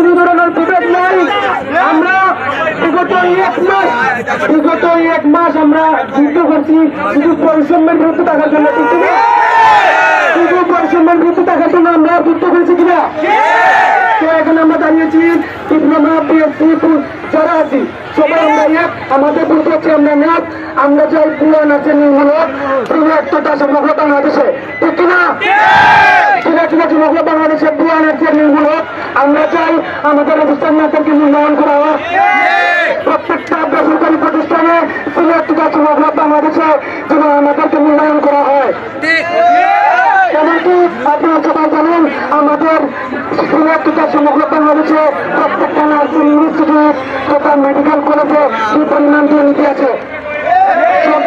কোনো ধরনের বিভেদ নাই। আমরা বিগত এক মাস আমরা যুদ্ধ করছি শুধু পরিশ্রমের বিরুদ্ধে থাকার জন্য, কিন্তু শুধু পরিশ্রমের বিরুদ্ধে থাকার জন্য আমরা যুদ্ধ করেছি কিনা। তো এখন আমরা দাঁড়িয়েছি ডিপ্লোমা বিএসসি যারা আছি সবাই আমরা এক, আমাদের বলতে হচ্ছে আমরা এক। আমরা চাই পুরান আছে নির্মূলক বৃহত্তরটা সমগ্র বাংলাদেশে, ঠিক কিনা? ঠিক আছে, সমগ্র বাংলাদেশে পুরান আছে নির্মূলক। আমরা চাই আমাদের অবস্থান নেতাকে মূল্যায়ন করা হয় প্রত্যেকটা বেসরকারি প্রতিষ্ঠানে, বৃহত্তরটা সমগ্র বাংলাদেশে যেন আমাদেরকে মূল্যায়ন করা হয়। এমনকি আপনারা সবাই জানেন আমাদের বৃহত্তরটা সমগ্র বাংলাদেশে প্রত্যেকটা নার্সিং ইনস্টিটিউট তথা মেডিকেল কলেজে কি পরিমাণ দুর্নীতি আছে। সব